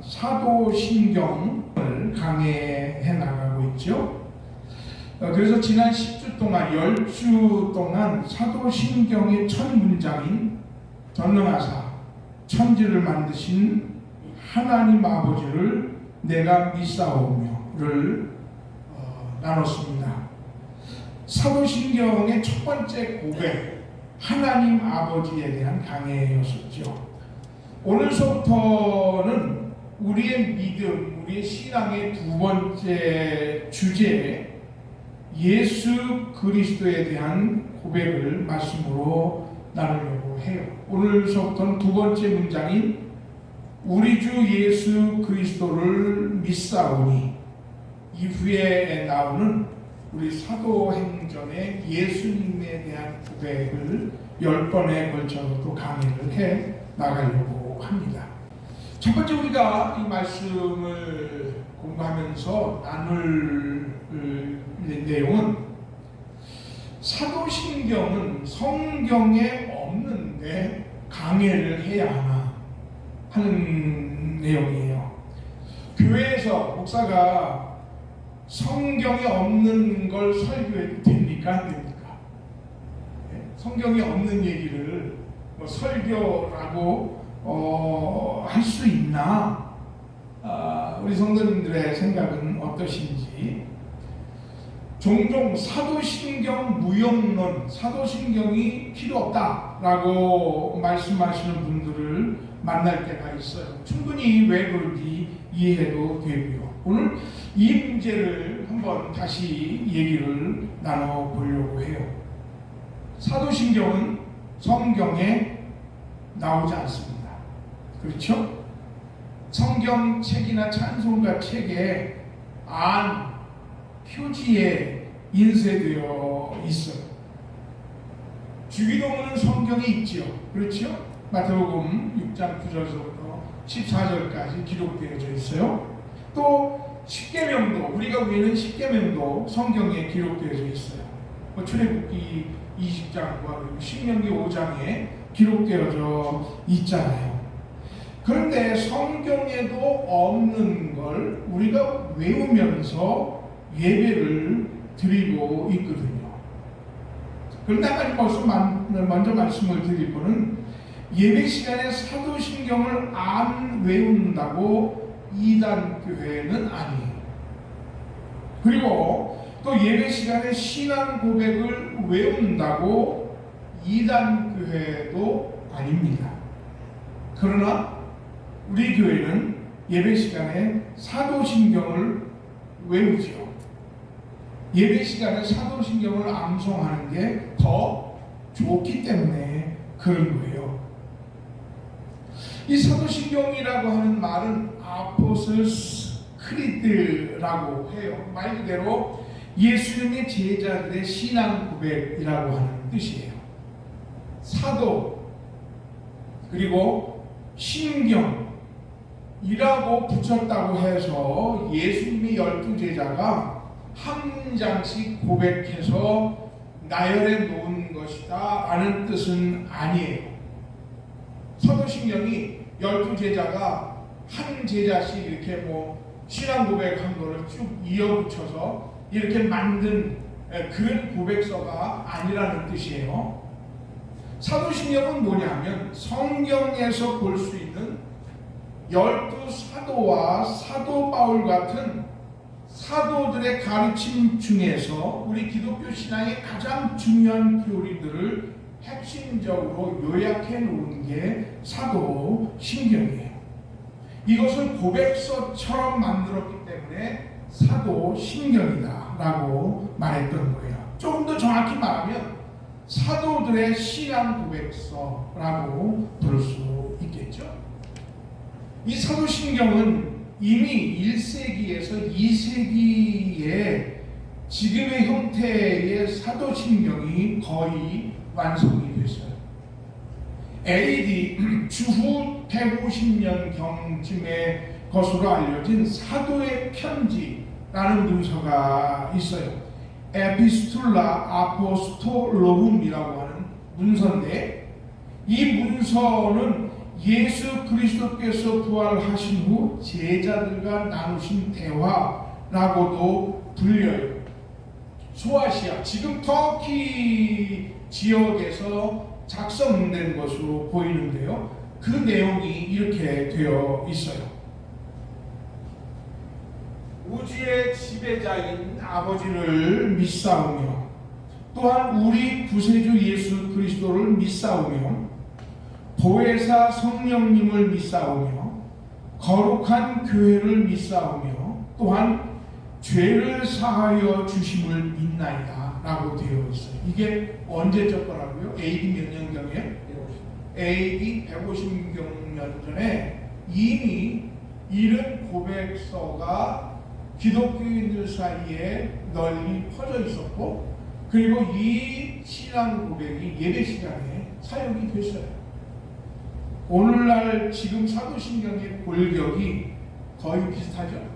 사도신경을 강해해 나가고 있죠. 그래서 지난 10주 동안 10주 동안 사도신경의 첫 문장인 전능하사 천지를 만드신 하나님 아버지를 내가 믿사오며를 나눴습니다. 사도신경의 첫 번째 고백, 하나님 아버지에 대한 강해였었죠. 오늘서부터는 우리의 믿음, 우리의 신앙의 두 번째 주제, 예수 그리스도에 대한 고백을 말씀으로 나누려고 해요. 오늘서부터는 두 번째 문장인 우리 주 예수 그리스도를 믿사오니 이후에 나오는 우리 사도행전의 예수님에 대한 고백을 10번에 걸쳐서 또 강의를 해 나가려고 합니다. 첫 번째 우리가 이 말씀을 공부하면서 나눌 내용은 사도신경은 성경에 없는데 강해를 해야 하나 하는 내용이에요. 교회에서 목사가 성경에 없는 걸 설교해도 됩니까? 안 됩니까? 성경에 없는 얘기를 설교라고 할 수 있나? 우리 성도님들의 생각은 어떠신지. 종종 사도신경 무용론, 사도신경이 필요 없다라고 말씀하시는 분들을 만날 때가 있어요. 충분히 왜 그런지 이해해도 되고요. 오늘 이 문제를 한번 다시 얘기를 나눠보려고 해요. 사도신경은 성경에 나오지 않습니다. 그렇죠? 성경책이나 찬송가 책에 표지에 인쇄되어 있어요. 주기도문은 성경에 있지요. 그렇죠? 마태복음 6장 9절부터 14절까지 기록되어져 있어요. 또 십계명도, 우리가 우리는 십계명도 성경에 기록되어져 있어요. 출애굽기 20장과 신명기 5장에 기록되어져 있잖아요. 그런데 성경에도 없는 걸 우리가 외우면서 예배를 드리고 있거든요. 그런데 아까 먼저 말씀을 드릴 거는 예배 시간에 사도신경을 안 외운다고 이단교회는 아니에요. 그리고 또 예배 시간에 신앙 고백을 외운다고 이단교회도 아닙니다. 그러나 우리 교회는 예배 시간에 사도신경을 외우죠. 예배 시간에 사도신경을 암송하는 게 더 좋기 때문에 그런 거예요. 이 사도신경이라고 하는 말은 아포스토스 크리드라고 해요. 말 그대로 예수님의 제자들의 신앙 고백이라고 하는 뜻이에요. 사도 그리고 신경이라고 붙였다고 해서 예수님의 12제자가 한 장씩 고백해서 나열해 놓은 것이다 라는 뜻은 아니에요. 사도신경이 12제자가 한 제자씩 이렇게 신앙 고백한 거를 쭉 이어붙여서 이렇게 만든 그런 고백서가 아니라는 뜻이에요. 사도신경은 뭐냐면 성경에서 볼 수 있는 12사도와 사도 바울 같은 사도들의 가르침 중에서 우리 기독교 신앙의 가장 중요한 교리들을 핵심적으로 요약해 놓은 게 사도신경이에요. 이것을 고백서처럼 만들었기 때문에 사도신경이다 라고 말했던 거예요. 조금 더 정확히 말하면 사도들의 신앙 고백서라고 부를 수 있겠죠. 이 사도신경은 이미 1세기에서 2세기에 지금의 형태의 사도신경이 거의 완성이 됐어요. AD 주후 150년경쯤의 것으로 알려진 사도의 편지라는 문서가 있어요. 에피스툴라 아포스톨로rum이라고 하는 문서인데 이 문서는 예수 그리스도께서 부활하신 후 제자들과 나누신 대화라고도 불려요. 소아시아, 지금 터키 지역에서 작성된 것으로 보이는데요. 그 내용이 이렇게 되어 있어요. 우주의 지배자인 아버지를 믿사오며 또한 우리 구세주 예수 그리스도를 믿사오며 보혜사 성령님을 믿사오며 거룩한 교회를 믿사오며 또한 죄를 사하여 주심을 믿나이다 라고 되어 있어요. 이게 언제적 거라고요? AD 몇 년경에? AD 150년 전에 이미 이런 고백서가 기독교인들 사이에 널리 퍼져 있었고, 그리고 이 신앙 고백이 예배 시간에 사용이 됐어요. 오늘날 지금 사도신경의 골격이 거의 비슷하죠.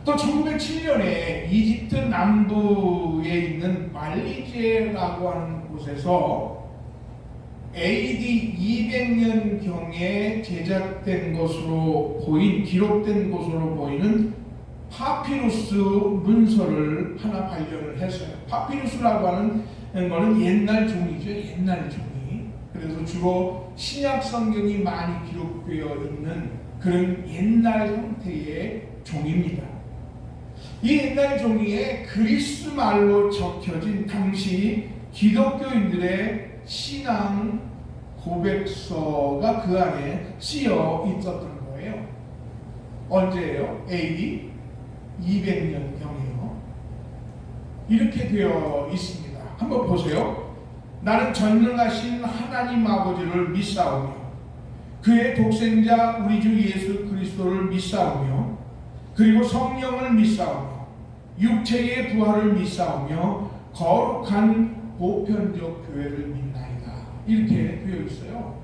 또 1907년에 이집트 남부에 있는 말리제라고 하는 곳에서 AD 200년경에 제작된 것으로 기록된 것으로 보이는 파피루스 문서를 하나 발견을 했어요. 파피루스라고 하는 것은 옛날 종이죠. 옛날 종이. 그래서 주로 신약 성경이 많이 기록되어 있는 그런 옛날 형태의 종입니다. 이 옛날 종이에 그리스 말로 적혀진 당시 기독교인들의 신앙 고백서가 그 안에 쓰여 있었던 거예요. 언제예요? AD 200년경이요. 이렇게 되어 있습니다. 한번 보세요. 나는 전능하신 하나님 아버지를 믿사오며 그의 독생자 우리 주 예수 그리스도를 믿사오며 그리고 성령을 믿사오며 육체의 부활을 믿사오며 거룩한 보편적 교회를 믿나이다. 이렇게 되어 있어요.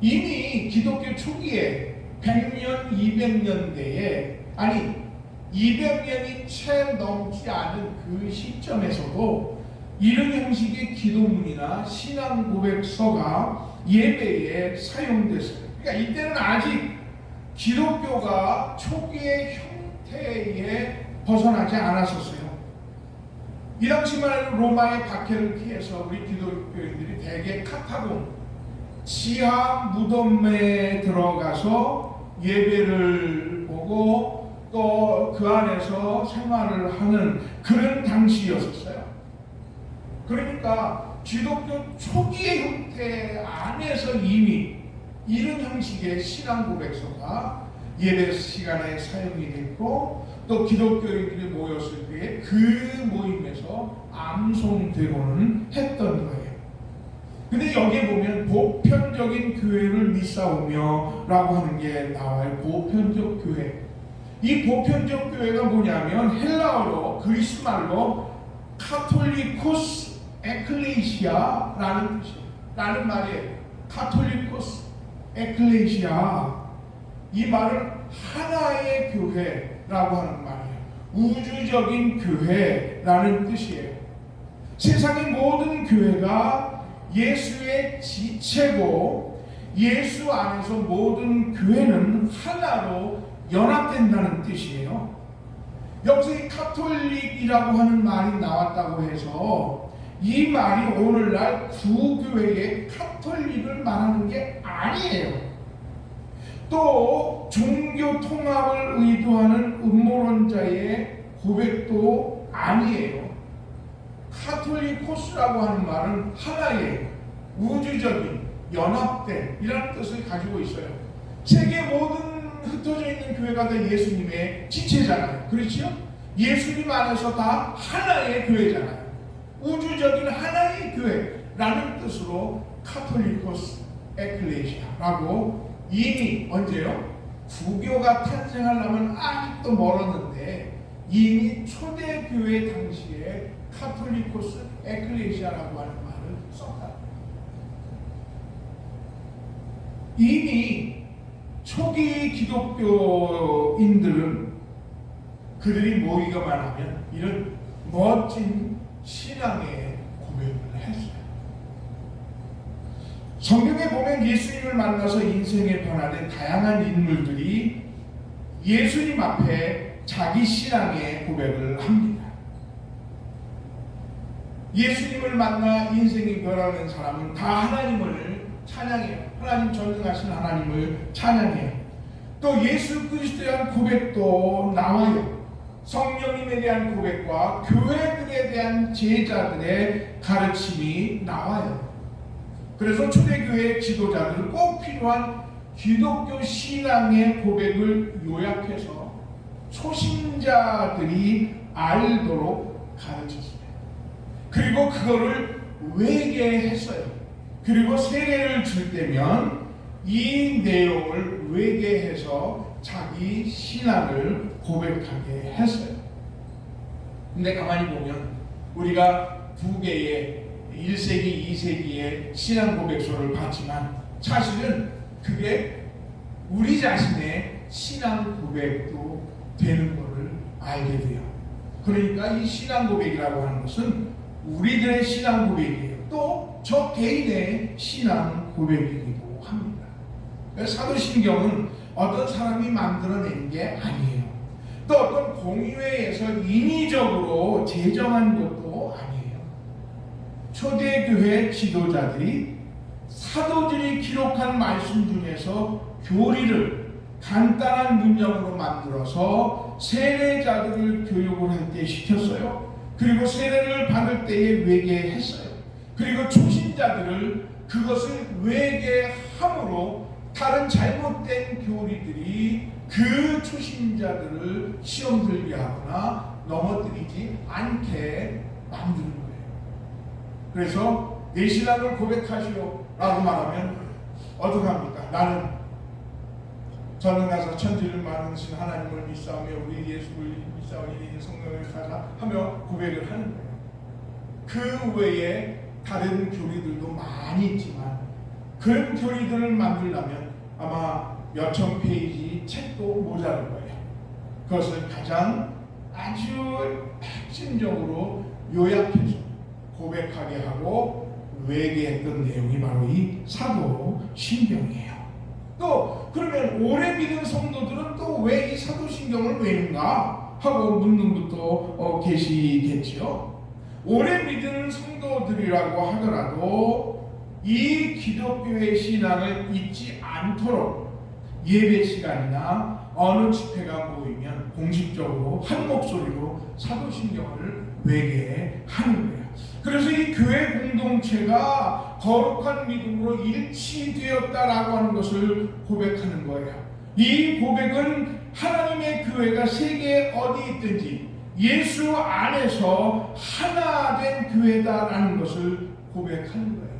이미 기독교 초기에 100년, 200년대에 아니 200년이 채 넘지 않은 그 시점에서도 이런 형식의 기도문이나 신앙 고백서가 예배에 사용됐어요. 그러니까 이때는 아직 기독교가 초기의 형태에 벗어나지 않았었어요. 이 당시만 로마의 박해를 피해서 우리 기독교인들이 대개 카타콤 지하 무덤에 들어가서 예배를 보고 또 그 안에서 생활을 하는 그런 당시였었어요. 그러니까 기독교 초기의 형태 안에서 이미 이런 형식의 신앙 고백서가 예배 시간에 사용이 됐고, 또 기독교인들이 모였을 때 그 모임에서 암송되고는 했던 거예요. 근데 여기에 보면 보편적인 교회를 믿사오며 라고 하는 게 나와요. 보편적 교회. 이 보편적 교회가 뭐냐면 헬라어로 그리스 말로 카톨리코스 에클레시아라는 뜻이에요. 라는 말이에요. 카톨리코스 에클레시아. 이 말은 하나의 교회라고 하는 말이에요. 우주적인 교회라는 뜻이에요. 세상의 모든 교회가 예수의 지체고 예수 안에서 모든 교회는 하나로 연합된다는 뜻이에요. 여기서 이 카톨릭이라고 하는 말이 나왔다고 해서 이 말이 오늘날 구교회의 카톨릭을 말하는 게 아니에요. 또 종교 통합을 의도하는 음모론자의 고백도 아니에요. 카톨리코스라고 하는 말은 하나의 우주적인 연합된 이라는 뜻을 가지고 있어요. 세계 모든 흩어져 있는 교회가 다 예수님의 지체잖아요. 그렇죠? 예수님 안에서 다 하나의 교회잖아요. 우주적인 하나의 교회라는 뜻으로 카톨리코스 에클레시아라고 이미 언제요? 구교가 탄생하려면 아직도 멀었는데 이미 초대교회 당시에 카톨리코스 에클레시아라고 하는 말을 썼다. 이미 초기 기독교인들은 그들이 모이기만 하면 이런 멋진 신앙의 고백을 했어요. 성경에 보면 예수님을 만나서 인생의 변화된 다양한 인물들이 예수님 앞에 자기 신앙의 고백을 합니다. 예수님을 만나 인생이 변하는 사람은 다 하나님을 찬양해요. 하나님 전능하신 하나님을 찬양해요. 또 예수 그리스도에 대한 고백도 나와요. 성령님에 대한 고백과 교회들에 대한 제자들의 가르침이 나와요. 그래서 초대교회 지도자들은 꼭 필요한 기독교 신앙의 고백을 요약해서 초신자들이 알도록 가르쳤어요. 그리고 그거를 외계했어요. 그리고 세례를 줄 때면 이 내용을 외계해서 자기 신앙을 고백하게 했어요. 근데 가만히 보면 우리가 두 개의 1세기, 2세기의 신앙 고백서를 봤지만 사실은 그게 우리 자신의 신앙 고백도 되는 것을 알게 돼요. 그러니까 이 신앙 고백이라고 하는 것은 우리들의 신앙 고백이에요. 또 저 개인의 신앙 고백이기도 합니다. 사도신경은 어떤 사람이 만들어낸 게 아니에요. 또 어떤 공의회에서 인위적으로 제정한 것도 아니에요. 초대교회 지도자들이 사도들이 기록한 말씀 중에서 교리를 간단한 문장으로 만들어서 세례자들을 교육을 할 때 시켰어요. 그리고 세례를 받을 때에 외계했어요. 그리고 초신자들을 그것을 외계함으로 다른 잘못된 교리들이 그 초신자들을 시험 들게 하거나 넘어뜨리지 않게 만드는 거예요. 그래서 내 신앙을 고백하시오 라고 말하면 어떡합니까? 나는 전능하사 천지를 만드신 하나님을 믿사오며 우리 예수를 믿사오니 성령을 따라 하며 고백을 하는 거예요. 그 외에 다른 교리들도 많이 있지만 그런 교리들을 만들려면 아마 몇천 페이지 책도 모자랄 거예요. 그것을 가장 아주 핵심적으로 요약해서 고백하게 하고 외계했던 내용이 바로 이 사도신경이에요. 또 그러면 오래 믿은 성도들은 또 왜 이 사도신경을 외는가 하고 묻는 분도 계시겠죠. 오래 믿은 성도들이라고 하더라도 이 기독교의 신앙을 잊지 않도록 예배 시간이나 어느 집회가 모이면 공식적으로 한 목소리로 사도신경을 외계하는 거예요. 그래서 이 교회 공동체가 거룩한 믿음으로 일치되었다라고 하는 것을 고백하는 거예요. 이 고백은 하나님의 교회가 세계 어디 있든지 예수 안에서 하나 된 교회다라는 것을 고백하는 거예요.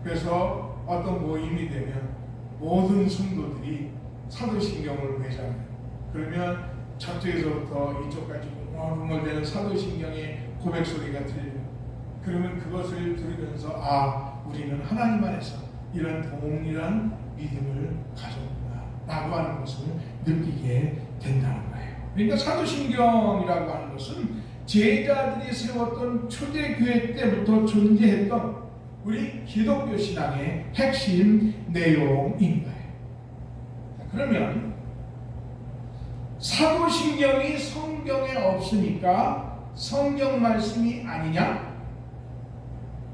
그래서 어떤 모임이 되면 모든 성도들이 사도신경을 외잖아요. 그러면 저쪽에서부터 이쪽까지 웅얼웅얼대는 사도신경의 고백 소리가 들려요. 그러면 그것을 들으면서 우리는 하나님 안에서 이런 동일한 믿음을 가졌구나 라고 하는 것을 느끼게 된다는 거예요. 그러니까 사도신경이라고 하는 것은 제자들이 세웠던 초대교회 때부터 존재했던 우리 기독교 신앙의 핵심 내용인 거예요. 그러면 사도신경이 성경에 없으니까 성경 말씀이 아니냐?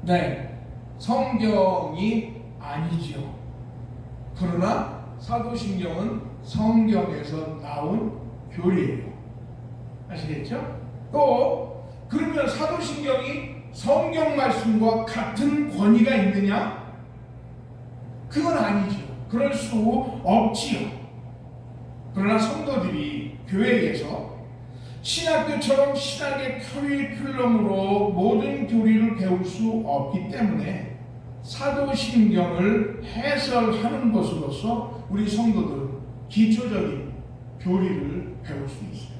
네, 성경이 아니죠. 그러나 사도신경은 성경에서 나온 교리예요. 아시겠죠? 또 그러면 사도신경이 성경 말씀과 같은 권위가 있느냐? 그건 아니죠. 그럴 수 없지요. 그러나 성도들이 교회에서 신학교처럼 신학의 커리큘럼으로 모든 교리를 배울 수 없기 때문에 사도신경을 해설하는 것으로서 우리 성도들은 기초적인 교리를 배울 수 있어요.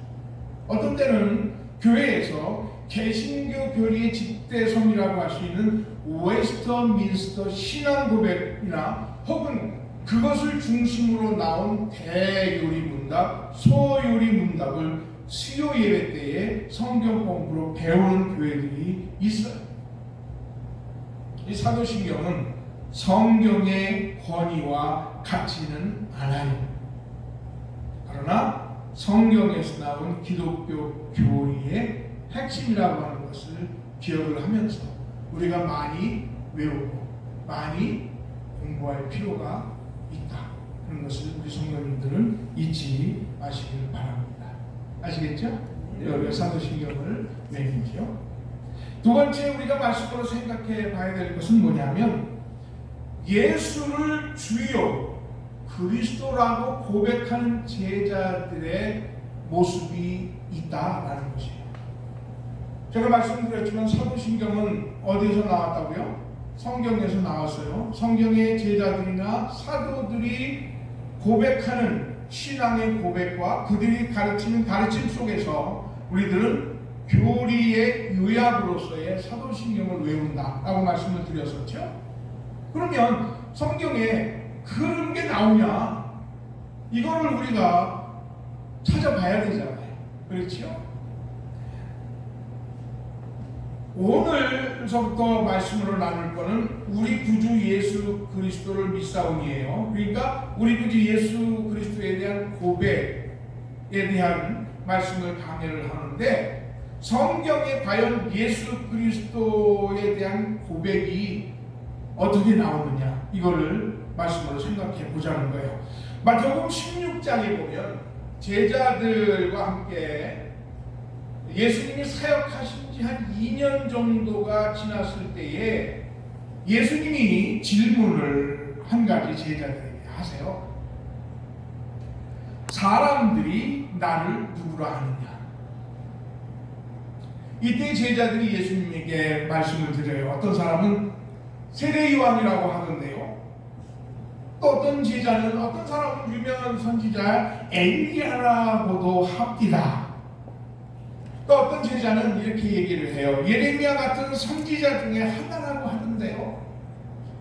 어떤 때는 교회에서 개신교 교리의 집대성이라고 할 수 있는 웨스터민스터 신앙고백이나 혹은 그것을 중심으로 나온 대요리 문답, 소요리 문답을 수요 예배 때에 성경 공부로 배우는 교회들이 있어요. 이 사도신경은 성경의 권위와 같지는 않아요. 그러나 성경에서 나온 기독교 교리의 핵심이라고 하는 것을 기억을 하면서 우리가 많이 외우고 많이 공부할 필요가 있다. 그런 것을 우리 성도님들은 잊지 마시길 바랍니다. 아시겠죠? 여기가 사도신경을 내리죠. 두 번째 우리가 말씀으로 생각해 봐야 될 것은 뭐냐면 예수를 주요 그리스도라고 고백하는 제자들의 모습이 있다라는 것이에요. 제가 말씀드렸지만 사도신경은 어디에서 나왔다고요? 성경에서 나왔어요. 성경의 제자들이나 사도들이 고백하는 신앙의 고백과 그들이 가르치는 가르침 속에서 우리들은 교리의 요약으로서의 사도신경을 외운다라고 말씀을 드렸었죠. 그러면 성경에 그런 게 나오냐? 이거를 우리가 찾아봐야 되잖아요. 그렇죠? 오늘서부터 말씀으로 나눌 거는 우리 구주 예수 그리스도를 믿사오니에요. 그러니까 우리 구주 예수 그리스도에 대한 고백에 대한 말씀을 강해를 하는데 성경에 과연 예수 그리스도에 대한 고백이 어떻게 나오느냐 이거를 말씀으로 생각해 보자는 거예요. 마태복음 16장에 보면 제자들과 함께 예수님이 사역하신 지 한 2년 정도가 지났을 때에 예수님이 질문을 한 가지 제자들에게 하세요. 사람들이 나를 누구라 하느냐? 이때 제자들이 예수님에게 말씀을 드려요. 어떤 사람은 세례요한이라고 하던데요. 또 어떤 제자는 어떤 사람은 유명한 선지자 엘리야라고도 합디다. 또 어떤 제자는 이렇게 얘기를 해요. 예레미야 같은 선지자 중에 하나라고 하던데요.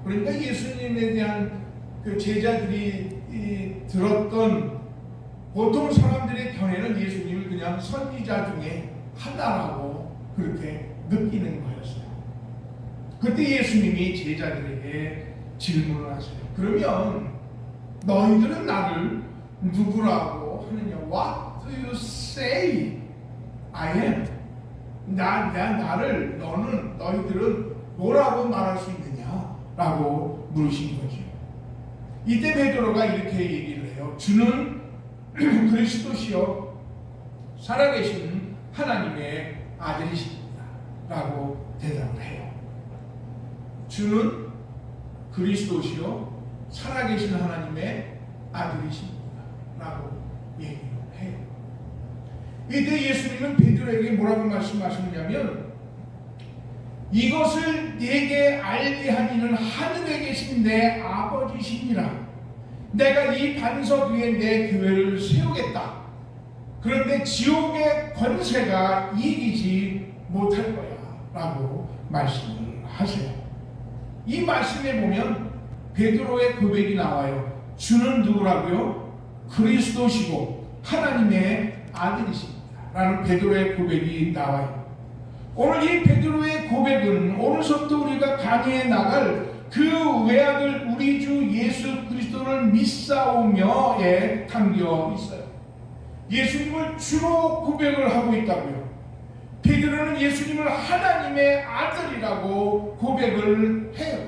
그러니까 예수님에 대한 그 제자들이 들었던 보통 사람들의 견해는 예수님을 그냥 선지자 중에 하나라고 그렇게 느끼는 거였어요. 그때 예수님이 제자들에게 질문을 하세요. 그러면 너희들은 나를 누구라고 하느냐? What do you say I am? 나를 너희들은 뭐라고 말할 수 있느냐? 라고 물으신 거죠. 이때 베드로가 이렇게 얘기를 해요. 주는 그리스도시요 살아계신 하나님의 아들이십니다. 라고 대답을 해요. 주는 그리스도시요 살아계신 하나님의 아들이십니다. 라고 얘기를 해요. 이때 예수님은 베드로에게 뭐라고 말씀하셨냐면 이것을 네게 알게 하니는 하늘에 계신 내 아버지시니라. 내가 이 반석 위에 내 교회를 세우겠다. 그런데 지옥의 권세가 이기지 못할 거야 라고 말씀을 하세요. 이 말씀에 보면 베드로의 고백이 나와요. 주는 누구라고요? 그리스도시고 하나님의 아들이십니다 라는 베드로의 고백이 나와요. 오늘 이 베드로의 고백은 오늘부터 우리가 강해에 나갈 그 외아들 우리 주 예수 그리스도를 믿사오며에 담겨 있어요. 예수님을 주로 고백을 하고 있다고요. 베드로는 예수님을 하나님의 아들이라고 고백을 해요.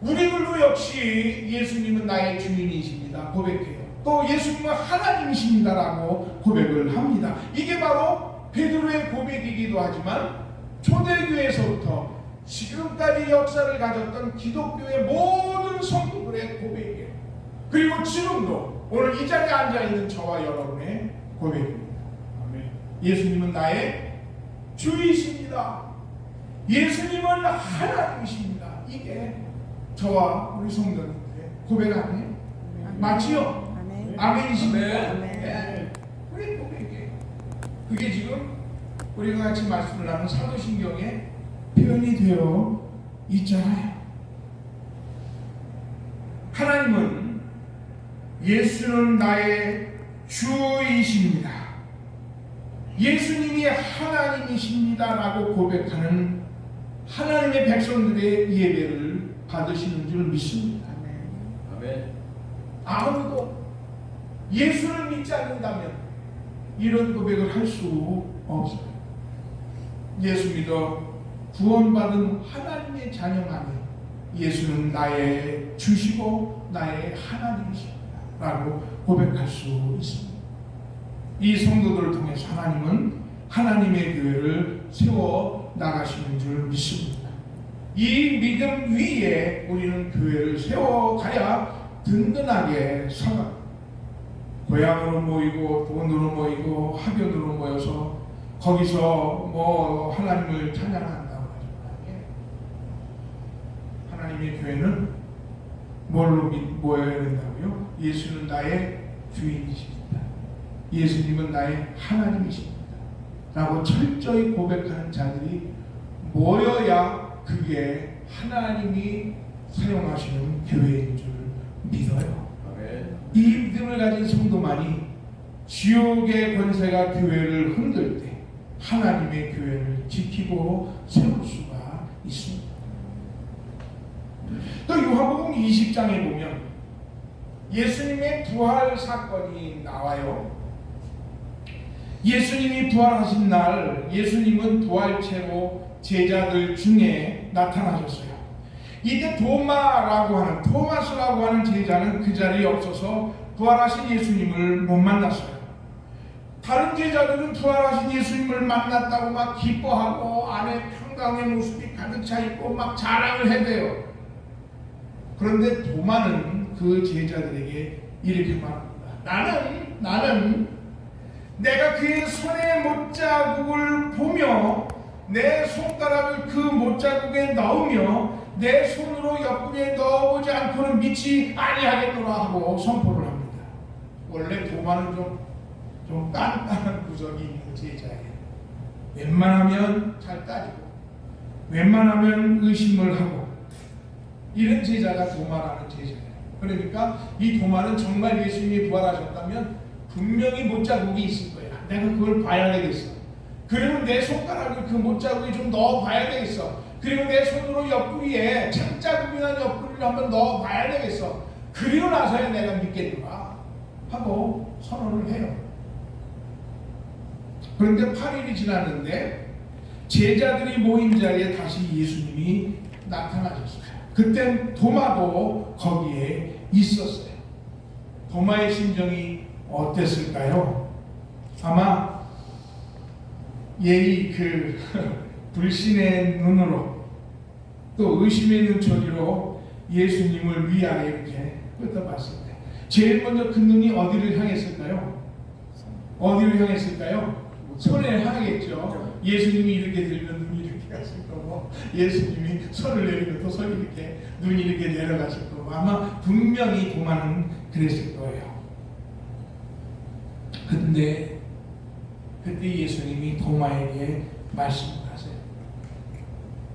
우리들도 역시 예수님은 나의 주인이십니다 고백해요. 또 예수님은 하나님이십니다라고 고백을 합니다. 이게 바로 베드로의 고백이기도 하지만 초대교회에서부터 지금까지 역사를 가졌던 기독교의 모든 성도들의 고백이에요. 그리고 지금도 오늘 이 자리에 앉아있는 저와 여러분의 고백입니다. 아멘. 예수님은 나의 주이십니다. 예수님은 하나님이십니다. 이게 저와 우리 성도님들의 고백 아니에요? 맞지요? 아멘이십니까? 네. 그게 고백이에요. 그게 지금 우리가 같이 말씀을 나눈 사도신경에 표현이 되어 있잖아요. 하나님은 예수는 나의 주이십니다. 예수님이 하나님이십니다라고 고백하는 하나님의 백성들의 예배를 받으시는 줄 믿습니다. 아멘. 아무도 예수를 믿지 않는다면 이런 고백을 할 수 없어요. 예수 믿어 구원받은 하나님의 자녀만이 예수는 나의 주시고 나의 하나님이십니다 라고 고백할 수 있습니다. 이 성도들을 통해서 하나님은 하나님의 교회를 세워 나가시는 줄 믿습니다. 이 믿음 위에 우리는 교회를 세워가야 든든하게 서가 고향으로 모이고 돈으로 모이고 학연으로 모여서 거기서 뭐 하나님을 찬양한다고 하죠. 하나님의 교회는 뭘로 모여야 된다고요? 예수는 나의 주인이십니다. 예수님은 나의 하나님이십니다 라고 철저히 고백하는 자들이 모여야 그게 하나님이 사용하시는 교회인 줄 믿어요. 아멘. 이 믿음을 가진 성도만이 지옥의 권세가 교회를 흔들 때 하나님의 교회를 지키고 세울 수가 있습니다. 또 요한복음 20장에 보면 예수님의 부활 사건이 나와요. 예수님이 부활하신 날 예수님은 부활체로 제자들 중에 나타나셨어요. 이때 토마스라고 하는 제자는 그 자리에 없어서 부활하신 예수님을 못 만났어요. 다른 제자들은 부활하신 예수님을 만났다고 막 기뻐하고 안에 평강의 모습이 가득 차 있고 막 자랑을 해대요. 그런데 도마는 그 제자들에게 이렇게 말합니다. 나는 내가 그의 손의 못자국을 보며 내 손가락을 그 못자국에 넣으며 내 손으로 옆구리에 넣어보지 않고는 믿지 아니하겠노라 하고 선포를 합니다. 원래 도마는 좀 깐깐한 구석이 있는 제자예요. 웬만하면 잘 따지고 웬만하면 의심을 하고 이런 제자가 도마라는 제자예요. 그러니까 이 도마는 정말 예수님이 부활하셨다면 분명히 못자국이 있을 거야. 내가 그걸 봐야 되겠어. 그리고 내 손가락을 그 못자국에 좀 넣어봐야 되겠어. 그리고 내 손으로 옆구리에 창자국이나 옆구리를 한번 넣어봐야 되겠어. 그리고 나서야 내가 믿겠노라 하고 선언을 해요. 그런데 8일이 지났는데 제자들이 모인 자리에 다시 예수님이 나타나셨어요. 그땐 도마도 거기에 있었어요. 도마의 심정이 어땠을까요? 아마 예의 불신의 눈으로 또 의심의 눈초리로 예수님을 위아래 이렇게 끄덕봤을 때 제일 먼저 그 눈이 어디를 향했을까요? 어디를 향했을까요? 손에 향했죠. 예수님이 이렇게 들면 눈이 이렇게 갔을 거고 예수님이 손을 내리면 또 손이 이렇게 눈이 이렇게 내려갔을 거고 아마 분명히 도마는 그랬을 거예요. 근데 그때 예수님이 도마에게 말씀하세요.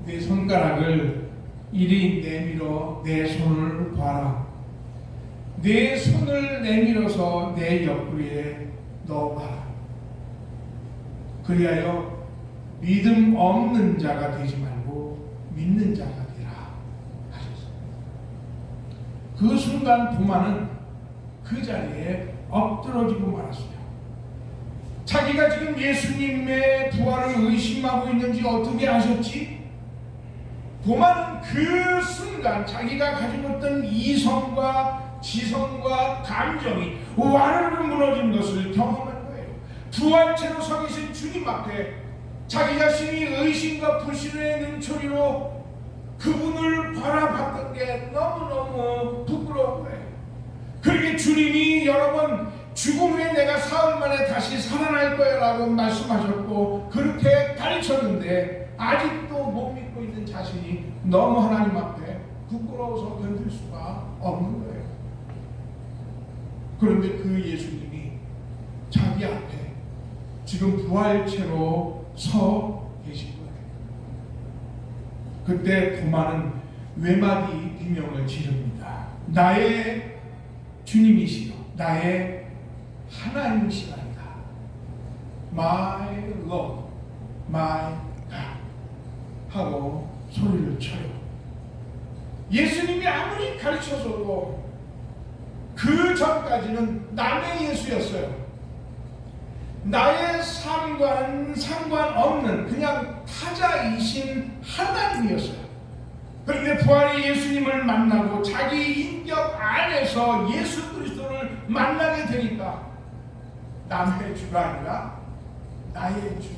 내 손가락을 이리 내밀어 내 손을 봐라. 내 손을 내밀어서 내 옆구리에 넣어봐라. 그리하여 믿음 없는 자가 되지 말고 믿는 자가 되라 하셨어요. 그 순간 도마는 그 자리에 엎드러지고 말았어요. 자기가 지금 예수님의 부활을 의심하고 있는지 어떻게 아셨지? 도마는 그 순간 자기가 가지고 있던 이성과 지성과 감정이 와르르 무너진 것을 경험한 거예요. 부활체로 서 계신 주님 앞에 자기 자신이 의심과 불신의 눈초리로 그분을 바라봤던 게 너무너무 부끄러운 거예요. 그렇게 주님이 여러 번 죽음 후에 내가 사흘 만에 다시 살아날 거야 라고 말씀하셨고 그렇게 가르쳤는데 아직도 못 믿고 있는 자신이 너무 하나님 앞에 부끄러워서 견딜 수가 없는 거예요. 그런데 그 예수님이 자기 앞에 지금 부활체로 서 계신 거예요. 그때 도마는 외마디 비명을 지릅니다. 나의 주님이시여 나의 하나님이시라니까. My Lord, my God 하고 소리를 쳐요. 예수님이 아무리 가르쳐줘도 그 전까지는 남의 예수였어요. 나의 삶과는 상관없는 그냥 타자이신 하나님이었어요. 그런데 부활의 예수님을 만나고 자기 인격 안에서 예수 그리스도를 만나게 되니까 남의 주가 아니라 나의 주,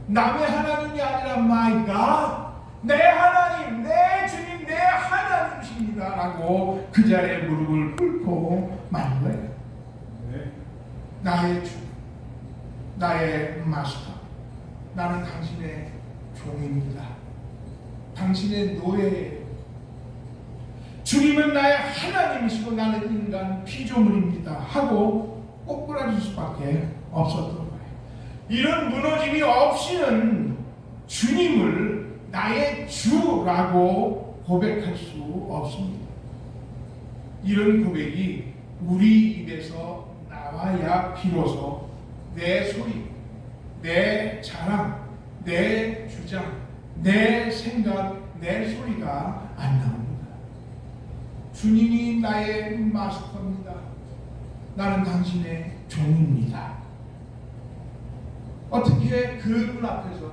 남의 하나님이 아니라 my God, 내 하나님, 내 주님, 내 하나님이십니다 라고 그 자리에 무릎을 꿇고 만 거예요. 나의 주, 나의 마스터, 나는 당신의 종입니다. 당신의 노예예요. 주님은 나의 하나님이시고 나는 인간 피조물입니다 하고 꼬꾸라질 수밖에 없었던 거예요. 이런 무너짐이 없이는 주님을 나의 주라고 고백할 수 없습니다. 이런 고백이 우리 입에서 나와야 비로소 내 소리, 내 자랑, 내 주장, 내 생각, 내 소리가 안 나옵니다. 주님이 나의 마스터입니다. 나는 당신의 종입니다. 어떻게 그분 앞에서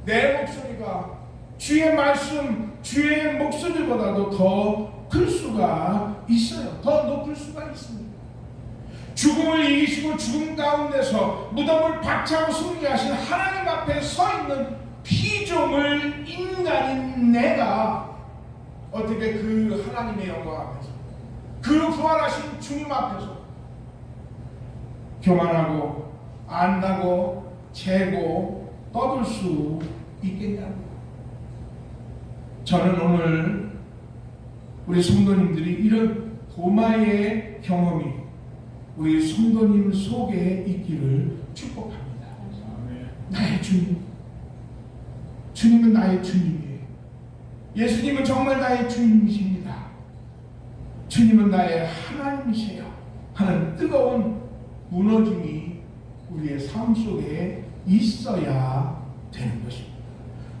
내 목소리가 주의 말씀, 주의 목소리보다도 더 클 수가 있어요. 더 높을 수가 있습니다. 죽음을 이기시고 죽음 가운데서 무덤을 박차고 승리하신 하나님 앞에 서 있는 피조물 인간인 내가 어떻게 그 하나님의 영광 앞에서, 그 부활하신 주님 앞에서 교만하고 안다고 재고 떠들 수 있겠냐고요. 저는 오늘 우리 성도님들이 이런 도마의 경험이 우리 성도님 속에 있기를 축복합니다. 나의 주님, 주님은 나의 주님이에요. 예수님은 정말 나의 주님이십니다. 주님은 나의 하나님이세요 하는 뜨거운 무너짐이 우리의 삶 속에 있어야 되는 것입니다.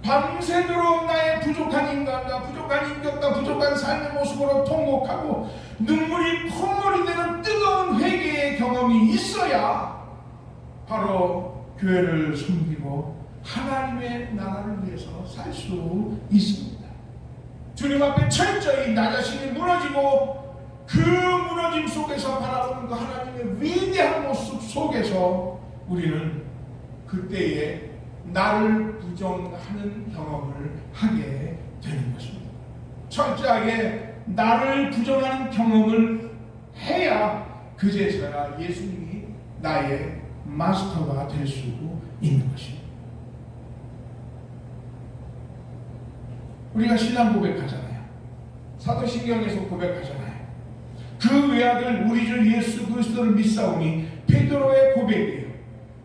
밤새도록 나의 부족한 인간과 부족한 인격과 부족한 삶의 모습으로 통곡하고 눈물이 콧물이 되는 뜨거운 회개의 경험이 있어야 바로 교회를 섬기고 하나님의 나라를 위해서 살 수 있습니다. 주님 앞에 철저히 나 자신이 무너지고 그 무너짐 속에서 바라보는 그 하나님의 위대한 모습 속에서 우리는 그때에 나를 부정하는 경험을 하게 되는 것입니다. 철저하게 나를 부정하는 경험을 해야 그제서야 예수님이 나의 마스터가 될 수 있는 것입니다. 우리가 신앙 고백하잖아요. 사도신경에서 고백하잖아요. 그 외아들 우리 주 예수 그리스도를 믿사오니 베드로의 고백이에요.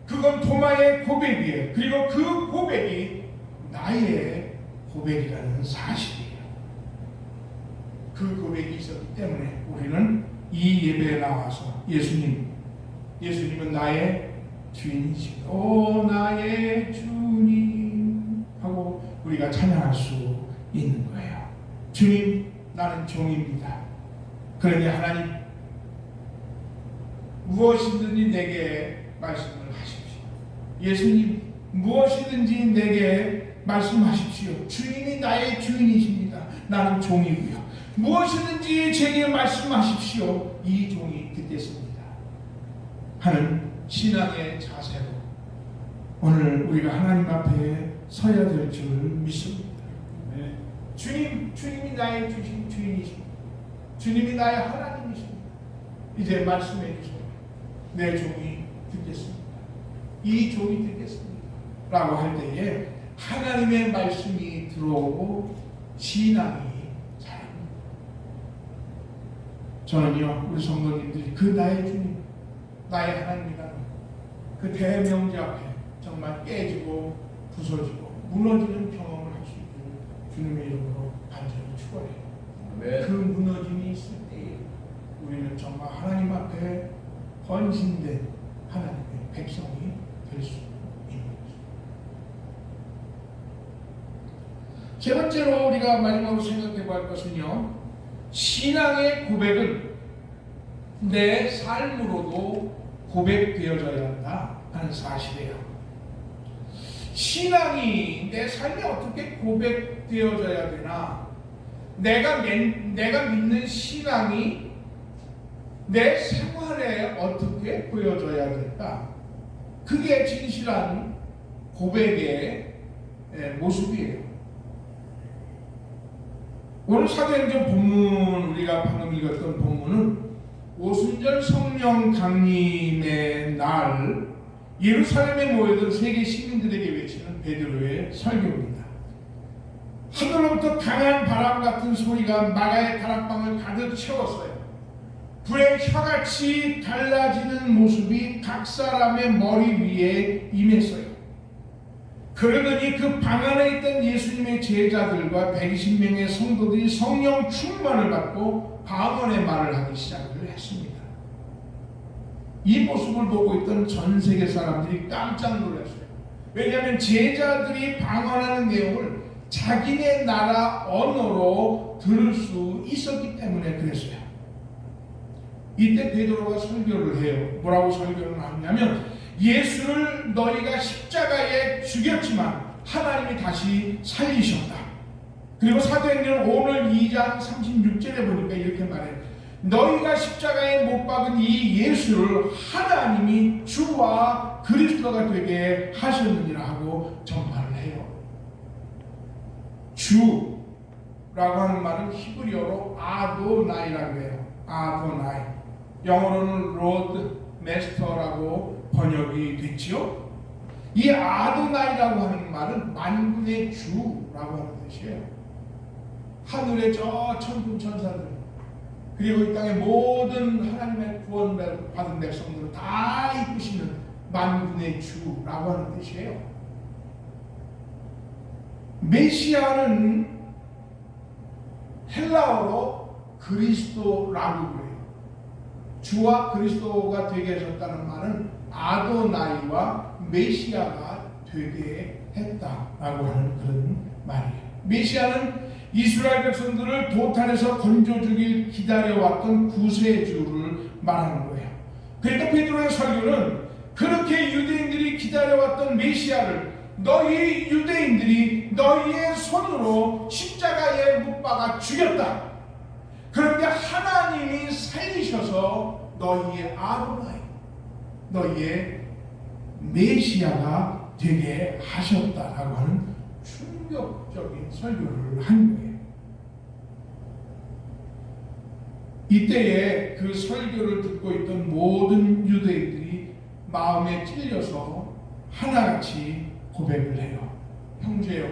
그건 도마의 고백이에요. 그리고 그 고백이 나의 고백이라는 사실이에요. 그 고백이 있었기 때문에 우리는 이 예배에 나와서 예수님은 나의 주인이십니다. 오 나의 주님 하고 우리가 찬양할 수 있는 거예요. 주님, 나는 종입니다. 그러니 하나님 무엇이든지 내게 말씀을 하십시오. 예수님 무엇이든지 내게 말씀하십시오. 주인이 나의 주인이십니다. 나는 종이고요. 무엇이든지 제게 말씀하십시오. 이 종이 듣겠습니다 하는 신앙의 자세로 오늘 우리가 하나님 앞에 서야 될 줄 믿습니다. 네. 주님이 나의 주인이십니다. 주님이 나의 하나님이십니다. 이제 말씀해 주세요. 내 종이 듣겠습니다. 이 종이 듣겠습니다 라고 할 때에 하나님의 말씀이 들어오고 신앙이 자랍니다. 저는요 우리 성도님들이 그 나의 주님, 나의 하나님이라는 그 대명제 앞에 정말 깨지고 부서지고 무너지는 경험을 할 수 있기를 주님의 이름으로 간절히 축원해요. 네. 그 무너짐이 있을 때 우리는 정말 하나님 앞에 헌신된 하나님의 백성이 될 수 있는 것입니다. 세 번째로 우리가 마지막으로 생각해 볼 것은요, 신앙의 고백은 내 삶으로도 고백되어져야 한다 하는 사실이에요. 신앙이 내 삶에 어떻게 고백되어져야 되나? 내가 믿는 신앙이 내 생활에 어떻게 보여져야 될까? 그게 진실한 고백의 모습이에요. 오늘 사도행전 본문, 우리가 방금 읽었던 본문은 오순절 성령 강림의 날 예루살렘에 모여든 세계 시민들에게 외치는 베드로의 설교입니다. 하늘로부터 강한 바람 같은 소리가 마가의 다락방을 가득 채웠어요. 불의 혀같이 달라지는 모습이 각 사람의 머리 위에 임했어요. 그러더니 그 방 안에 있던 예수님의 제자들과 120명의 성도들이 성령 충만을 받고 방언의 말을 하기 시작을 했습니다. 이 모습을 보고 있던 전 세계 사람들이 깜짝 놀랐어요. 왜냐하면 제자들이 방언하는 내용을 자기네 나라 언어로 들을 수 있었기 때문에 그랬어요. 이때 베드로가 설교를 해요. 뭐라고 설교를 하냐면, 예수를 너희가 십자가에 죽였지만 하나님이 다시 살리셨다. 그리고 사도행전 오늘 2장 36절에 보니까 이렇게 말해요. 너희가 십자가에 못 박은 이 예수를 하나님이 주와 그리스도가 되게 하셨느니라 하고 전파를 해요. 주라고 하는 말은 히브리어로 아도나이라고 해요. 아도나이. 영어로는 로드 메스터라고 번역이 됐지요. 이 아도나이라고 하는 말은 만군의 주라고 하는 뜻이에요. 하늘의 저 천군 천사들, 그리고 이 땅의 모든 하나님의 구원받은 백성들을 다 이끄시는 만군의 주라고 하는 뜻이에요. 메시아는 헬라어로 그리스도라고 그래요. 주와 그리스도가 되게 하셨다는 말은 아도나이와 메시아가 되게 했다라고 하는 그런 말이에요. 메시아는 이스라엘 백성들을 도탄에서 건져 주길 기다려왔던 구세주를 말하는 거예요. 그러니까 베드로의 설교는 그렇게 유대인들이 기다려왔던 메시아를 너희 유대인들이 너희의 손으로 십자가에 못 박아 죽였다. 그런데 하나님이 살리셔서 너희의 아도나이, 너희의 메시아가 되게 하셨다라고 하는 충격적인 설교를 한 거예요. 이때에 그 설교를 듣고 있던 모든 유대인들이 마음에 찔려서 하나같이 고백을 해요. 형제요,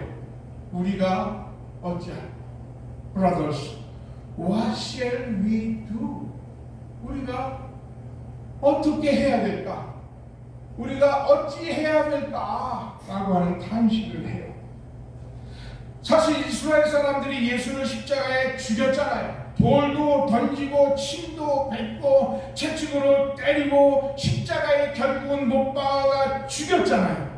우리가 어찌할? Brothers, what shall we do? 우리가 어떻게 해야 될까? 우리가 어찌 해야 될까? 라고 하는 탄식을 해요. 사실 이스라엘 사람들이 예수를 십자가에 죽였잖아요. 돌도 던지고 침도 뱉고 채찍으로 때리고 십자가에 결국은 못 박아 죽였잖아요.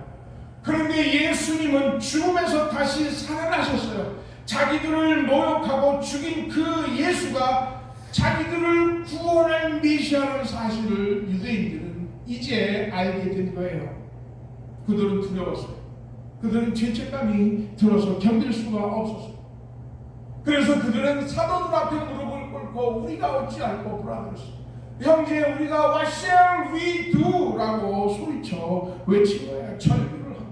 그런데 예수님은 죽음에서 다시 살아나셨어요. 자기들을 모욕하고 죽인 그 예수가 자기들을 구원할 메시아라는 사실을 유대인들은 이제 알게 된 거예요. 그들은 두려웠어요. 그들은 죄책감이 들어서 견딜 수가 없었어요. 그래서 그들은 사도들 앞에 무릎을 꿇고 우리가 어찌할꼬 브라더스, 형제 우리가 what shall we do? 라고 소리쳐 외친 거야. 절규를 한 거야.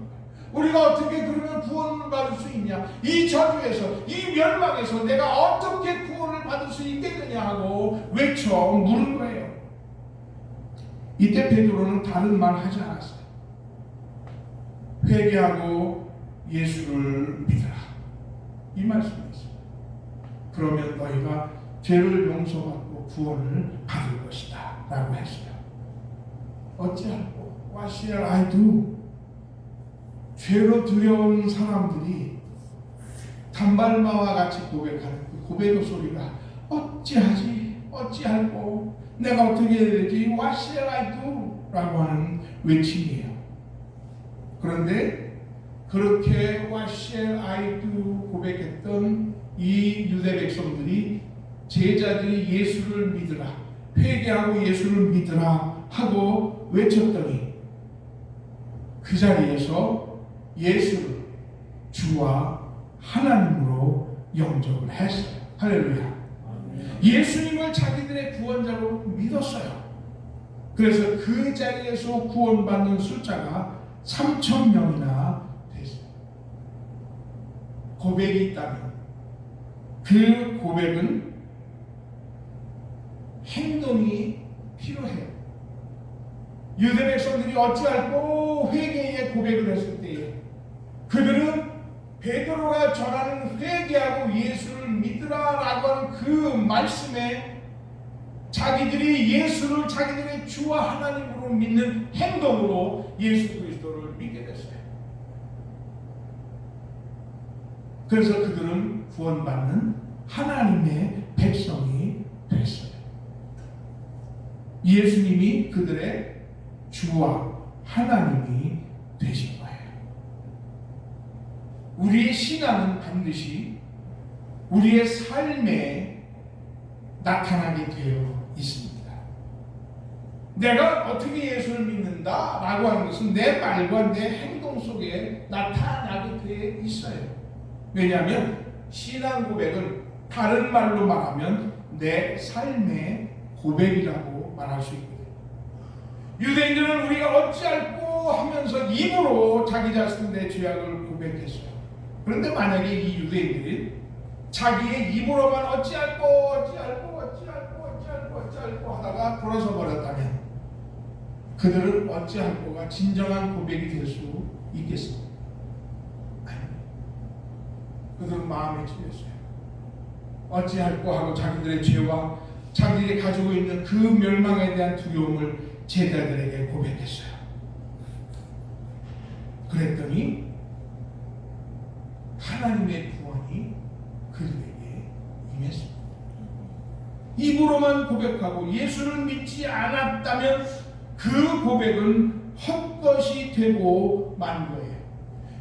우리가 어떻게 그러면 구원을 받을 수 있냐? 이 저주에서, 이 멸망에서 내가 어떻게 구원을 받을 수 있겠느냐 하고 외쳐 물은 거예요. 이때 베드로는 다른 말 하지 않았어요. 회개하고 예수를 믿어라, 이 말씀이었어요. 그러면 너희가 죄를 용서받고 구원을 받을 것이다 라고 했어요. 어찌할꼬? What shall I do? 죄로 두려운 사람들이 단발마와 같이 고백하는 그 고백의 소리가 어찌하지? 어찌할꼬? 내가 어떻게 해야 되지? What shall I do? 라고 하는 외침이에요. 그런데 그렇게 What shall I do 고백했던 이 유대 백성들이 제자들이 예수를 믿으라, 회개하고 예수를 믿으라 하고 외쳤더니 그 자리에서 예수를 주와 하나님으로 영접을 했어요. 할렐루야. 예수님을 자기들의 구원자로 믿었어요. 그래서 그 자리에서 구원받는 숫자가 3,000명이나 됐어요. 고백이 있다면 그 고백은 행동이 필요해요. 유대 백성들이 어찌할꼬 회개의 고백을 했을 때에 그들은 베드로가 전하는 회개하고 예수를 믿으라라고 하는 그 말씀에 자기들이 예수를 자기들의 주와 하나님으로 믿는 행동으로 예수 그리스도를 믿게 됐어요. 그래서 그들은 구원받는 하나님의 백성이 됐어요. 예수님이 그들의 주와 하나님이 되신 거예요. 우리의 신앙은 반드시 우리의 삶에 나타나게 되어 있습니다. 내가 어떻게 예수를 믿는다라고 하는 것은 내 말과 내 행동 속에 나타나게 되어 있어요. 왜냐하면 신앙 고백은 다른 말로 말하면 내 삶의 고백이라고 말할 수 있거든요. 유대인들은 우리가 어찌할꼬 하면서 입으로 자기 자신의 죄악을 고백했어요. 그런데 만약에 이 유대인들이 자기의 입으로만 어찌할꼬 하다가 돌아서 버렸다면 그들은 어찌할꼬가 진정한 고백이 될 수 있겠습니까? 그들은 마음에 찔렸어요. 어찌할꼬 하고 자기들의 죄와 자기들이 가지고 있는 그 멸망에 대한 두려움을 제자들에게 고백했어요. 그랬더니 하나님의 구원이 그들에게 임했습니다. 입으로만 고백하고 예수를 믿지 않았다면 그 고백은 헛것이 되고 만 거예요.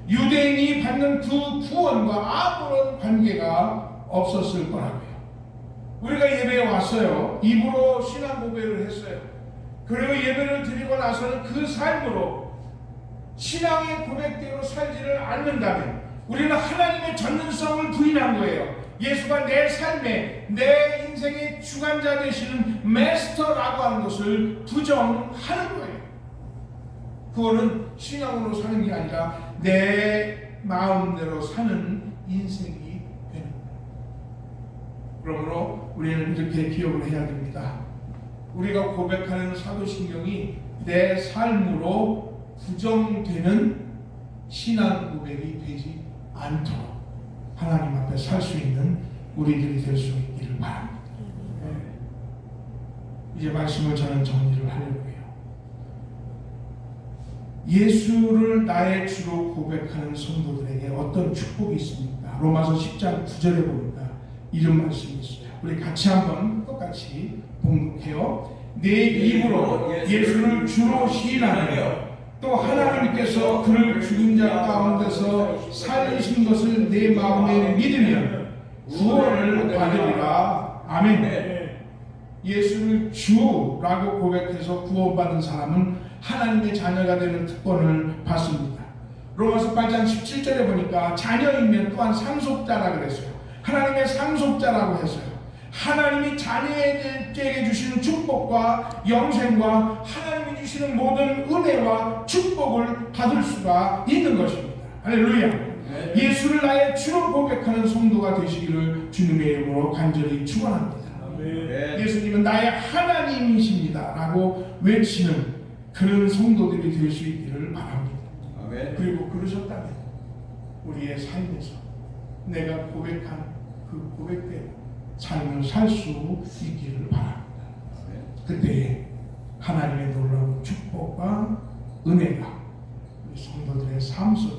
유대인이 받는 그 구원과 아무런 관계가 없었을 거라고요. 우리가 예배에 왔어요. 입으로 신앙 고백을 했어요. 그리고 예배를 드리고 나서는 그 삶으로 신앙의 고백대로 살지를 않는다면 우리는 하나님의 전능성을 부인한 거예요. 예수가 내 삶에 내 인생의 주관자 되시는 마스터라고 하는 것을 부정하는 거예요. 그거는 신앙으로 사는 게 아니라 내 마음대로 사는 인생이 되는 거예요. 그러므로 우리는 이렇게 기억을 해야 됩니다. 우리가 고백하는 사도신경이 내 삶으로 부정되는 신앙 고백이 되지 않도록 하나님 앞에 살 수 있는 우리들이 될 수 있기를 바랍니다. 이제 말씀을 저는 정리를 하려고 해요. 예수를 나의 주로 고백하는 성도들에게 어떤 축복이 있습니까? 로마서 10장 9절에 보니까 이런 말씀이 있어요. 우리 같이 한번 똑같이 봉독해요. 내 입으로 예수를 주로 시인하며 또 하나님께서 그를 죽은 자 가운데서 살리신 것을 내 마음에 믿으면 구원을 받으리라. 아멘. 예수를 주라고 고백해서 구원받은 사람은 하나님의 자녀가 되는 특권을 받습니다. 로마서 8장 17절에 보니까 자녀이면 또한 상속자라 그랬어요. 하나님의 상속자라고 했어요. 하나님이 자녀에게 주시는 축복과 영생과 하나님이 주시는 모든 은혜와 축복을 받을 수가 있는 것입니다. 할렐루야. 네. 예수를 나의 주로 고백하는 성도가 되시기를 주님의 이름으로 간절히 축원합니다. 네. 예수님은 나의 하나님이십니다 라고 외치는 그런 성도들이 될 수 있기를 바랍니다. 아멘. 그리고 그러셨다면 우리의 삶에서 내가 고백한 그 고백대로 삶을 살 수 있기를 바랍니다. 그때 하나님의 놀라운 축복과 은혜가 우리 성도들의 삶 속에